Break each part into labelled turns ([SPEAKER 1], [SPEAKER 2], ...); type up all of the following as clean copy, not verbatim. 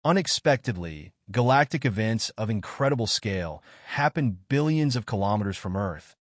[SPEAKER 1] Unexpectedly, galactic events of incredible scale happen billions of kilometers from Earth,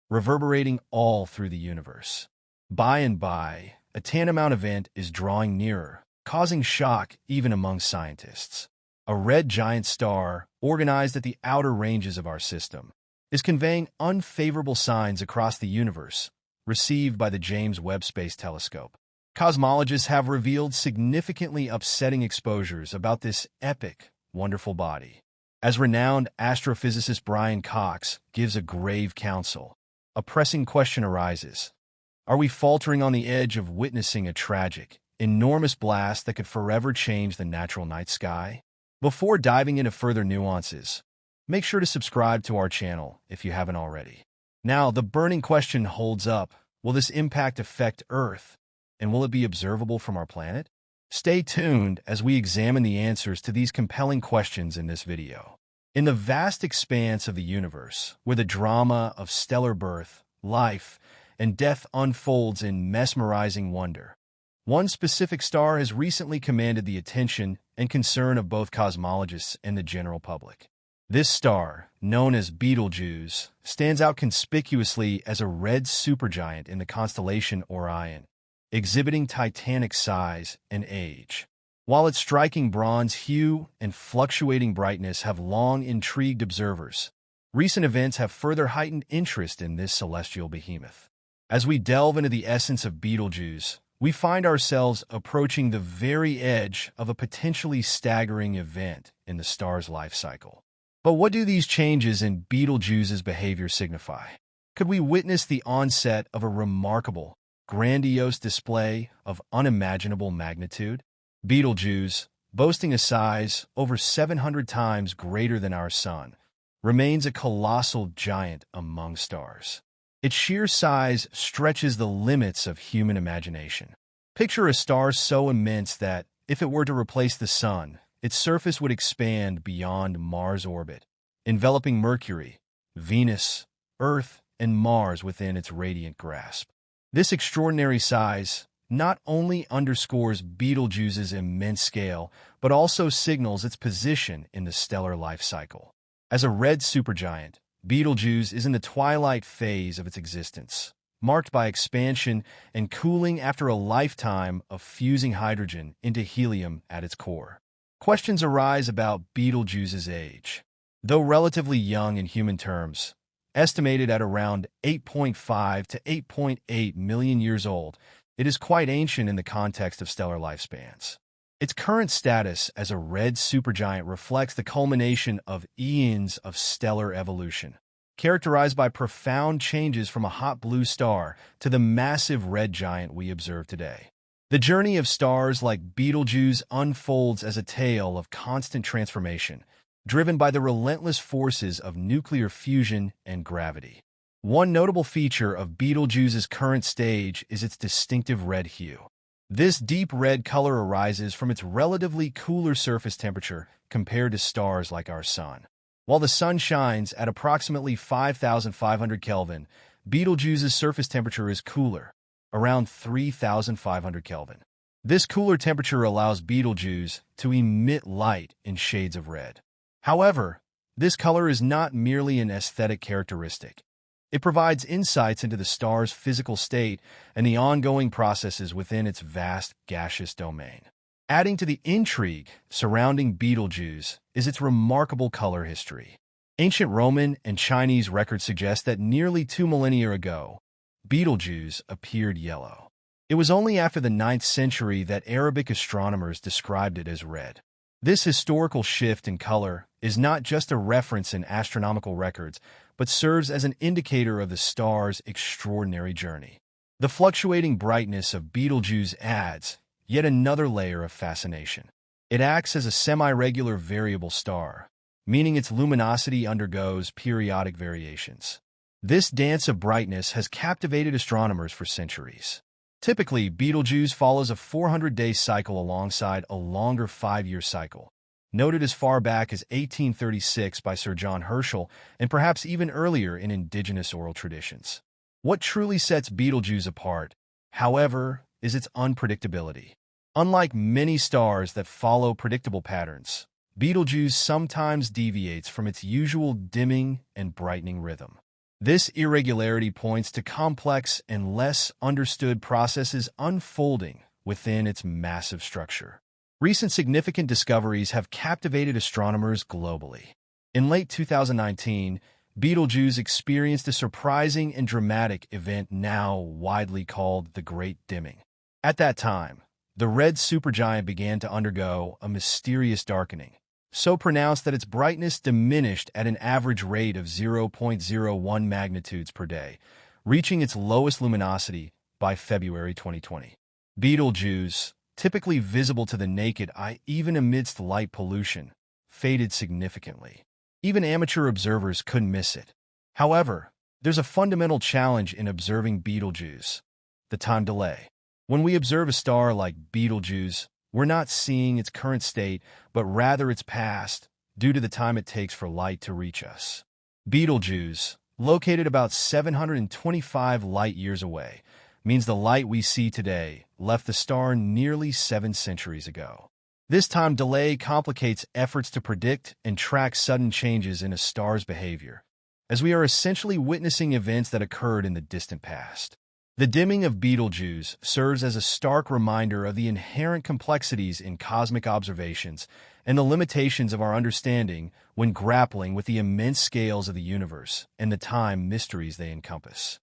[SPEAKER 1] reverberating all through the universe. By and by, a tantamount event is drawing nearer, causing shock even among scientists. A red giant star, organized at the outer ranges of our system, is conveying unfavorable signs across the universe, received by the James Webb Space Telescope. Cosmologists have revealed significantly upsetting exposures about this epic, wonderful body. As renowned astrophysicist Brian Cox gives a grave counsel, a pressing question arises. Are we faltering on the edge of witnessing a tragic, enormous blast that could forever change the natural night sky? Before diving into further nuances, make sure to subscribe to our channel if you haven't already. Now, the burning question holds up. Will this impact affect Earth? And will it be observable from our planet? Stay tuned as we examine the answers to these compelling questions in this video. In the vast expanse of the universe, where the drama of stellar birth, life, and death unfolds in mesmerizing wonder, one specific star has recently commanded the attention and concern of both cosmologists and the general public. This star, known as Betelgeuse, stands out conspicuously as a red supergiant in the constellation Orion, exhibiting titanic size and age. While its striking bronze hue and fluctuating brightness have long intrigued observers, recent events have further heightened interest in this celestial behemoth. As we delve into the essence of Betelgeuse, we find ourselves approaching the very edge of a potentially staggering event in the star's life cycle. But what do these changes in Betelgeuse's behavior signify? Could we witness the onset of a remarkable, grandiose display of unimaginable magnitude? Betelgeuse, boasting a size over 700 times greater than our Sun, remains a colossal giant among stars. Its sheer size stretches the limits of human imagination. Picture a star so immense that, if it were to replace the Sun, its surface would expand beyond Mars' orbit, enveloping Mercury, Venus, Earth, and Mars within its radiant grasp. This extraordinary size not only underscores Betelgeuse's immense scale, but also signals its position in the stellar life cycle. As a red supergiant, Betelgeuse is in the twilight phase of its existence, marked by expansion and cooling after a lifetime of fusing hydrogen into helium at its core. Questions arise about Betelgeuse's age. Though relatively young in human terms, estimated at around 8.5 to 8.8 million years old, it is quite ancient in the context of stellar lifespans. Its current status as a red supergiant reflects the culmination of eons of stellar evolution, characterized by profound changes from a hot blue star to the massive red giant we observe today. The journey of stars like Betelgeuse unfolds as a tale of constant transformation, driven by the relentless forces of nuclear fusion and gravity. One notable feature of Betelgeuse's current stage is its distinctive red hue. This deep red color arises from its relatively cooler surface temperature compared to stars like our Sun. While the Sun shines at approximately 5,500 Kelvin, Betelgeuse's surface temperature is cooler, around 3,500 Kelvin. This cooler temperature allows Betelgeuse to emit light in shades of red. However, this color is not merely an aesthetic characteristic. It provides insights into the star's physical state and the ongoing processes within its vast gaseous domain. Adding to the intrigue surrounding Betelgeuse is its remarkable color history. Ancient Roman and Chinese records suggest that nearly 2 millennia ago, Betelgeuse appeared yellow. It was only after the 9th century that Arabic astronomers described it as red. This historical shift in color is not just a reference in astronomical records, but serves as an indicator of the star's extraordinary journey. The fluctuating brightness of Betelgeuse adds yet another layer of fascination. It acts as a semi-regular variable star, meaning its luminosity undergoes periodic variations. This dance of brightness has captivated astronomers for centuries. Typically, Betelgeuse follows a 400-day cycle alongside a longer 5-year cycle, noted as far back as 1836 by Sir John Herschel and perhaps even earlier in indigenous oral traditions. What truly sets Betelgeuse apart, however, is its unpredictability. Unlike many stars that follow predictable patterns, Betelgeuse sometimes deviates from its usual dimming and brightening rhythm. This irregularity points to complex and less understood processes unfolding within its massive structure. Recent significant discoveries have captivated astronomers globally. In late 2019, Betelgeuse experienced a surprising and dramatic event now widely called the Great Dimming. At that time, the red supergiant began to undergo a mysterious darkening, so pronounced that its brightness diminished at an average rate of 0.01 magnitudes per day, reaching its lowest luminosity by February 2020. Betelgeuse, typically visible to the naked eye even amidst light pollution, faded significantly. Even amateur observers couldn't miss it. However, there's a fundamental challenge in observing Betelgeuse: the time delay. When we observe a star like Betelgeuse, we're not seeing its current state, but rather its past, due to the time it takes for light to reach us. Betelgeuse, located about 725 light-years away, means the light we see today left the star nearly 7 centuries ago. This time delay complicates efforts to predict and track sudden changes in a star's behavior, as we are essentially witnessing events that occurred in the distant past. The dimming of Betelgeuse serves as a stark reminder of the inherent complexities in cosmic observations and the limitations of our understanding when grappling with the immense scales of the universe and the time mysteries they encompass.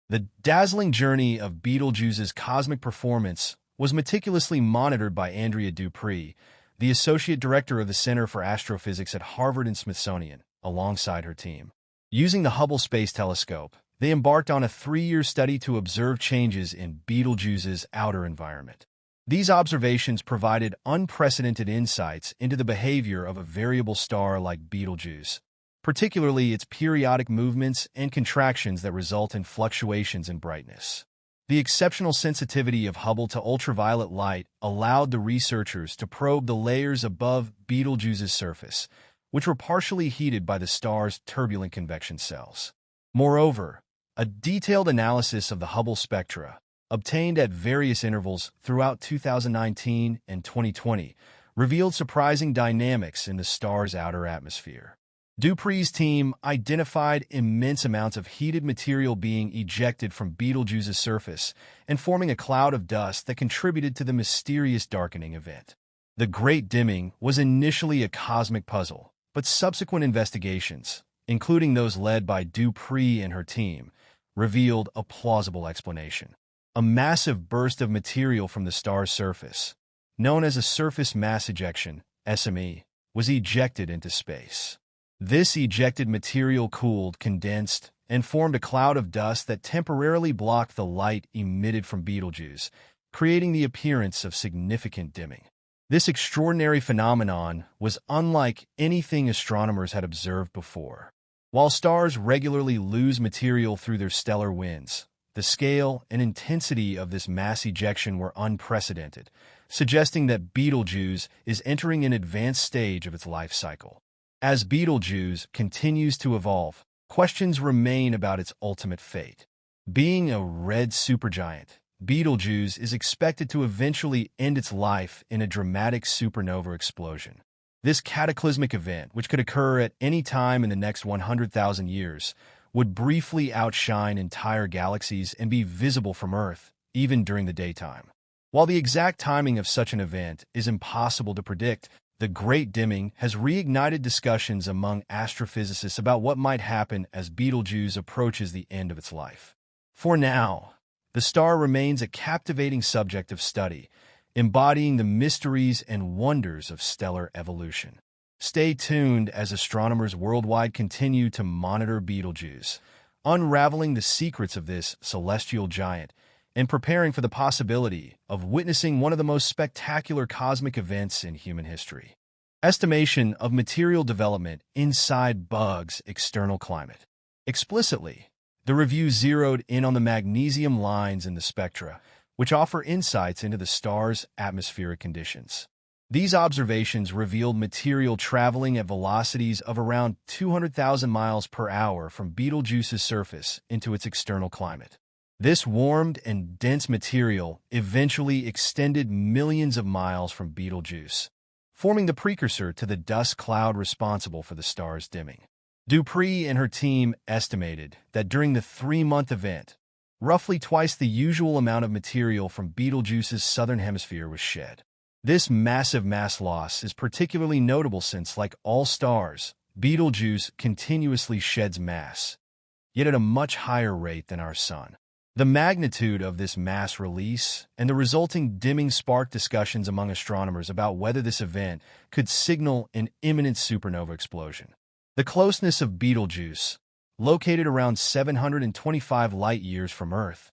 [SPEAKER 1] The dazzling journey of Betelgeuse's cosmic performance was meticulously monitored by Andrea Dupree, the Associate Director of the Center for Astrophysics at Harvard and Smithsonian, alongside her team. Using the Hubble Space Telescope, they embarked on a 3-year study to observe changes in Betelgeuse's outer environment. These observations provided unprecedented insights into the behavior of a variable star like Betelgeuse, particularly its periodic movements and contractions that result in fluctuations in brightness. The exceptional sensitivity of Hubble to ultraviolet light allowed the researchers to probe the layers above Betelgeuse's surface, which were partially heated by the star's turbulent convection cells. Moreover, a detailed analysis of the Hubble spectra, obtained at various intervals throughout 2019 and 2020, revealed surprising dynamics in the star's outer atmosphere. Dupree's team identified immense amounts of heated material being ejected from Betelgeuse's surface and forming a cloud of dust that contributed to the mysterious darkening event. The Great Dimming was initially a cosmic puzzle, but subsequent investigations, including those led by Dupree and her team, revealed a plausible explanation. A massive burst of material from the star's surface, known as a surface mass ejection (SME), was ejected into space. This ejected material cooled, condensed, and formed a cloud of dust that temporarily blocked the light emitted from Betelgeuse, creating the appearance of significant dimming. This extraordinary phenomenon was unlike anything astronomers had observed before. While stars regularly lose material through their stellar winds, the scale and intensity of this mass ejection were unprecedented, suggesting that Betelgeuse is entering an advanced stage of its life cycle. As Betelgeuse continues to evolve, questions remain about its ultimate fate. Being a red supergiant, Betelgeuse is expected to eventually end its life in a dramatic supernova explosion. This cataclysmic event, which could occur at any time in the next 100,000 years, would briefly outshine entire galaxies and be visible from Earth, even during the daytime. While the exact timing of such an event is impossible to predict, the Great Dimming has reignited discussions among astrophysicists about what might happen as Betelgeuse approaches the end of its life. For now, the star remains a captivating subject of study, embodying the mysteries and wonders of stellar evolution. Stay tuned as astronomers worldwide continue to monitor Betelgeuse, unraveling the secrets of this celestial giant and preparing for the possibility of witnessing one of the most spectacular cosmic events in human history. Estimation of material development inside Bug's external climate. Explicitly, the review zeroed in on the magnesium lines in the spectra, which offer insights into the star's atmospheric conditions. These observations revealed material traveling at velocities of around 200,000 miles per hour from Betelgeuse's surface into its external climate. This warmed and dense material eventually extended millions of miles from Betelgeuse, forming the precursor to the dust cloud responsible for the star's dimming. Dupree and her team estimated that during the 3-month event, roughly twice the usual amount of material from Betelgeuse's southern hemisphere was shed. This massive mass loss is particularly notable since, like all stars, Betelgeuse continuously sheds mass, yet at a much higher rate than our Sun. The magnitude of this mass release and the resulting dimming sparked discussions among astronomers about whether this event could signal an imminent supernova explosion. The closeness of Betelgeuse, located around 725 light-years from Earth,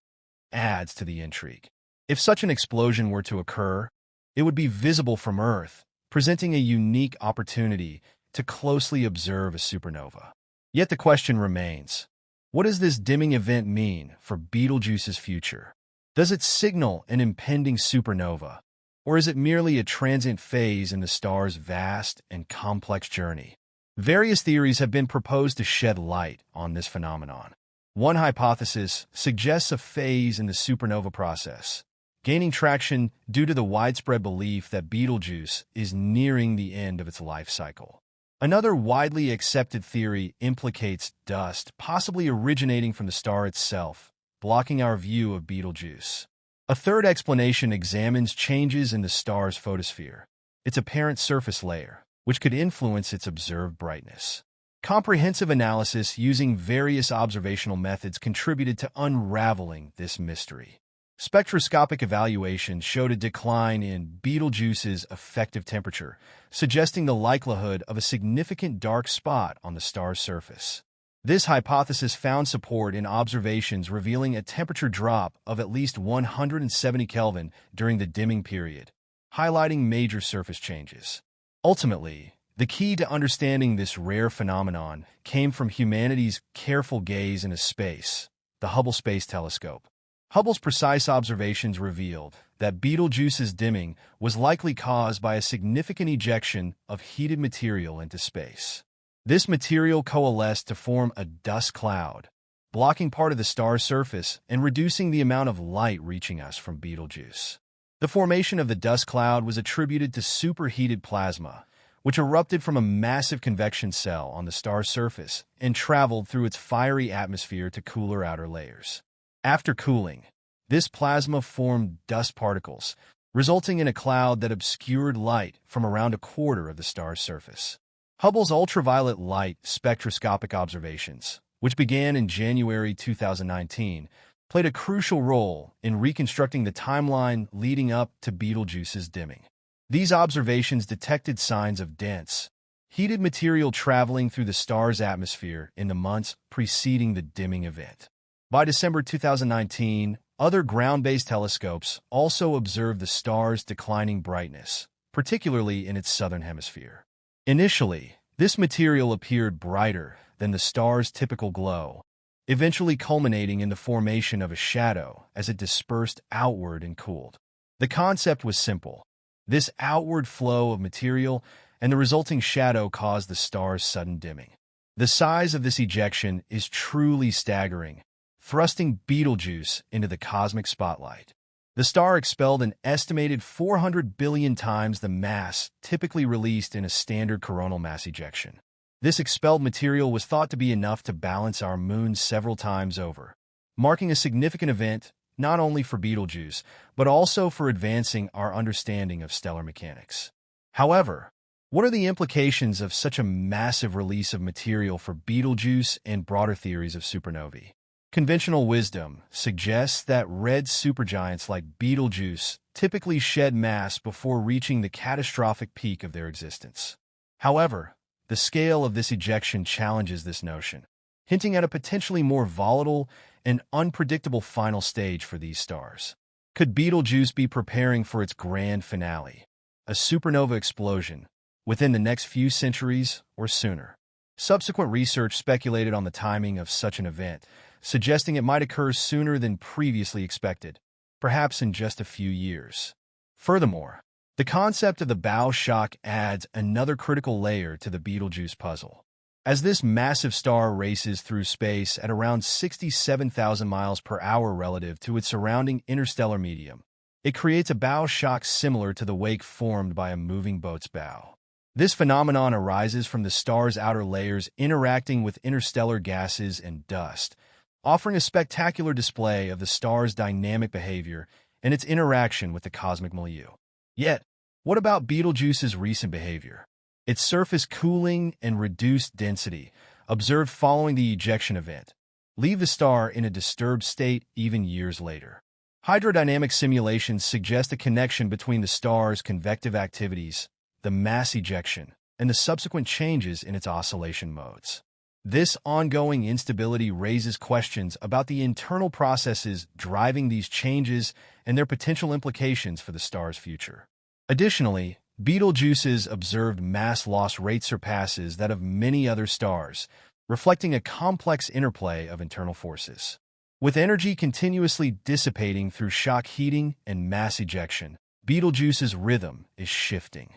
[SPEAKER 1] adds to the intrigue. If such an explosion were to occur, it would be visible from Earth, presenting a unique opportunity to closely observe a supernova. Yet the question remains, what does this dimming event mean for Betelgeuse's future? Does it signal an impending supernova, or is it merely a transient phase in the star's vast and complex journey? Various theories have been proposed to shed light on this phenomenon. One hypothesis suggests a phase in the supernova process, gaining traction due to the widespread belief that Betelgeuse is nearing the end of its life cycle. Another widely accepted theory implicates dust possibly originating from the star itself, blocking our view of Betelgeuse. A third explanation examines changes in the star's photosphere, its apparent surface layer, which could influence its observed brightness. Comprehensive analysis using various observational methods contributed to unraveling this mystery. Spectroscopic evaluations showed a decline in Betelgeuse's effective temperature, suggesting the likelihood of a significant dark spot on the star's surface. This hypothesis found support in observations revealing a temperature drop of at least 170 Kelvin during the dimming period, highlighting major surface changes. Ultimately, the key to understanding this rare phenomenon came from humanity's careful gaze into space, the Hubble Space Telescope. Hubble's precise observations revealed that Betelgeuse's dimming was likely caused by a significant ejection of heated material into space. This material coalesced to form a dust cloud, blocking part of the star's surface and reducing the amount of light reaching us from Betelgeuse. The formation of the dust cloud was attributed to superheated plasma, which erupted from a massive convection cell on the star's surface and traveled through its fiery atmosphere to cooler outer layers. After cooling, this plasma formed dust particles, resulting in a cloud that obscured light from around a quarter of the star's surface. Hubble's ultraviolet light spectroscopic observations, which began in January 2019, played a crucial role in reconstructing the timeline leading up to Betelgeuse's dimming. These observations detected signs of dense, heated material traveling through the star's atmosphere in the months preceding the dimming event. By December 2019, other ground-based telescopes also observed the star's declining brightness, particularly in its southern hemisphere. Initially, this material appeared brighter than the star's typical glow, eventually culminating in the formation of a shadow as it dispersed outward and cooled. The concept was simple. This outward flow of material and the resulting shadow caused the star's sudden dimming. The size of this ejection is truly staggering, thrusting Betelgeuse into the cosmic spotlight. The star expelled an estimated 400 billion times the mass typically released in a standard coronal mass ejection. This expelled material was thought to be enough to balance our moon several times over, marking a significant event not only for Betelgeuse, but also for advancing our understanding of stellar mechanics. However, what are the implications of such a massive release of material for Betelgeuse and broader theories of supernovae? Conventional wisdom suggests that red supergiants like Betelgeuse typically shed mass before reaching the catastrophic peak of their existence. However, the scale of this ejection challenges this notion, hinting at a potentially more volatile and unpredictable final stage for these stars. Could Betelgeuse be preparing for its grand finale, a supernova explosion, within the next few centuries or sooner? Subsequent research speculated on the timing of such an event, suggesting it might occur sooner than previously expected, perhaps in just a few years. Furthermore, the concept of the bow shock adds another critical layer to the Betelgeuse puzzle. As this massive star races through space at around 67,000 miles per hour relative to its surrounding interstellar medium, it creates a bow shock similar to the wake formed by a moving boat's bow. This phenomenon arises from the star's outer layers interacting with interstellar gases and dust, offering a spectacular display of the star's dynamic behavior and its interaction with the cosmic milieu. Yet, what about Betelgeuse's recent behavior? Its surface cooling and reduced density, observed following the ejection event, leave the star in a disturbed state even years later. Hydrodynamic simulations suggest a connection between the star's convective activities, the mass ejection, and the subsequent changes in its oscillation modes. This ongoing instability raises questions about the internal processes driving these changes and their potential implications for the star's future. Additionally, Betelgeuse's observed mass loss rate surpasses that of many other stars, reflecting a complex interplay of internal forces. With energy continuously dissipating through shock heating and mass ejection, Betelgeuse's rhythm is shifting.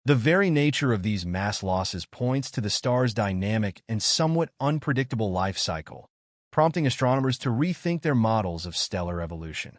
[SPEAKER 1] The very nature of these mass losses points to the star's dynamic and somewhat unpredictable life cycle, prompting astronomers to rethink their models of stellar evolution.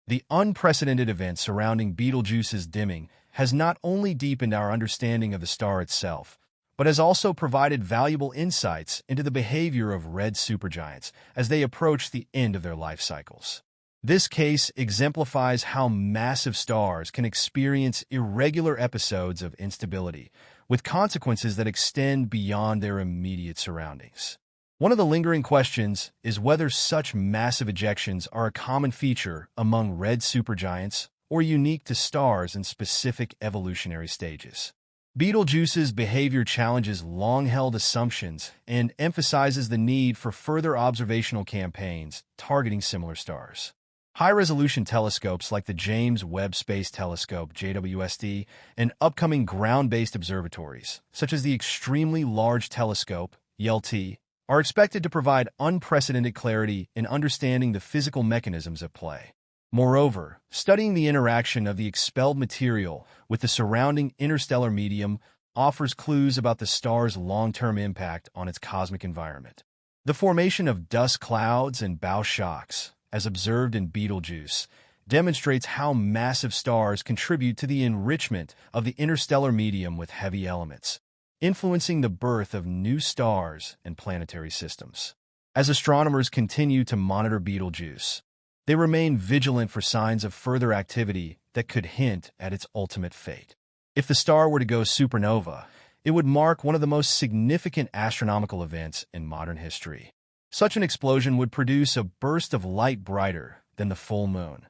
[SPEAKER 1] The unprecedented event surrounding Betelgeuse's dimming has not only deepened our understanding of the star itself, but has also provided valuable insights into the behavior of red supergiants as they approach the end of their life cycles. This case exemplifies how massive stars can experience irregular episodes of instability, with consequences that extend beyond their immediate surroundings. One of the lingering questions is whether such massive ejections are a common feature among red supergiants or unique to stars in specific evolutionary stages. Betelgeuse's behavior challenges long-held assumptions and emphasizes the need for further observational campaigns targeting similar stars. High-resolution telescopes like the James Webb Space Telescope (JWST) and upcoming ground-based observatories, such as the Extremely Large Telescope (ELT), are expected to provide unprecedented clarity in understanding the physical mechanisms at play. Moreover, studying the interaction of the expelled material with the surrounding interstellar medium offers clues about the star's long-term impact on its cosmic environment. The formation of dust clouds and bow shocks, as observed in Betelgeuse, demonstrates how massive stars contribute to the enrichment of the interstellar medium with heavy elements, influencing the birth of new stars and planetary systems. As astronomers continue to monitor Betelgeuse, they remain vigilant for signs of further activity that could hint at its ultimate fate. If the star were to go supernova, it would mark one of the most significant astronomical events in modern history. Such an explosion would produce a burst of light brighter than the full moon,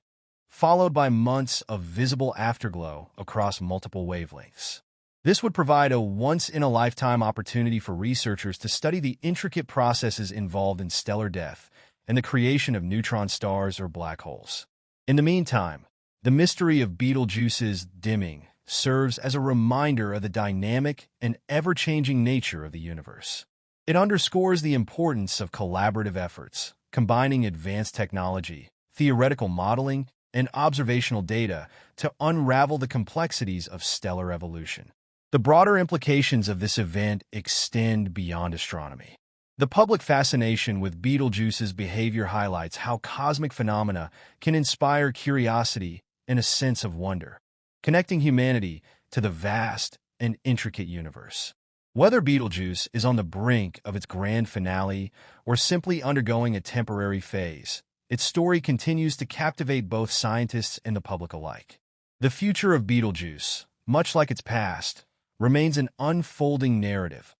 [SPEAKER 1] followed by months of visible afterglow across multiple wavelengths. This would provide a once-in-a-lifetime opportunity for researchers to study the intricate processes involved in stellar death and the creation of neutron stars or black holes. In the meantime, the mystery of Betelgeuse's dimming serves as a reminder of the dynamic and ever-changing nature of the universe. It underscores the importance of collaborative efforts, combining advanced technology, theoretical modeling, and observational data to unravel the complexities of stellar evolution. The broader implications of this event extend beyond astronomy. The public fascination with Betelgeuse's behavior highlights how cosmic phenomena can inspire curiosity and a sense of wonder, connecting humanity to the vast and intricate universe. Whether Betelgeuse is on the brink of its grand finale or simply undergoing a temporary phase, its story continues to captivate both scientists and the public alike. The future of Betelgeuse, much like its past, remains an unfolding narrative,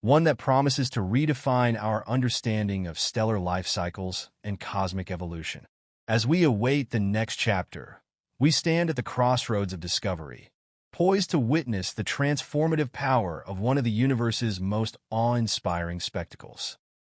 [SPEAKER 1] one that promises to redefine our understanding of stellar life cycles and cosmic evolution. As we await the next chapter, we stand at the crossroads of discovery, poised to witness the transformative power of one of the universe's most awe-inspiring spectacles.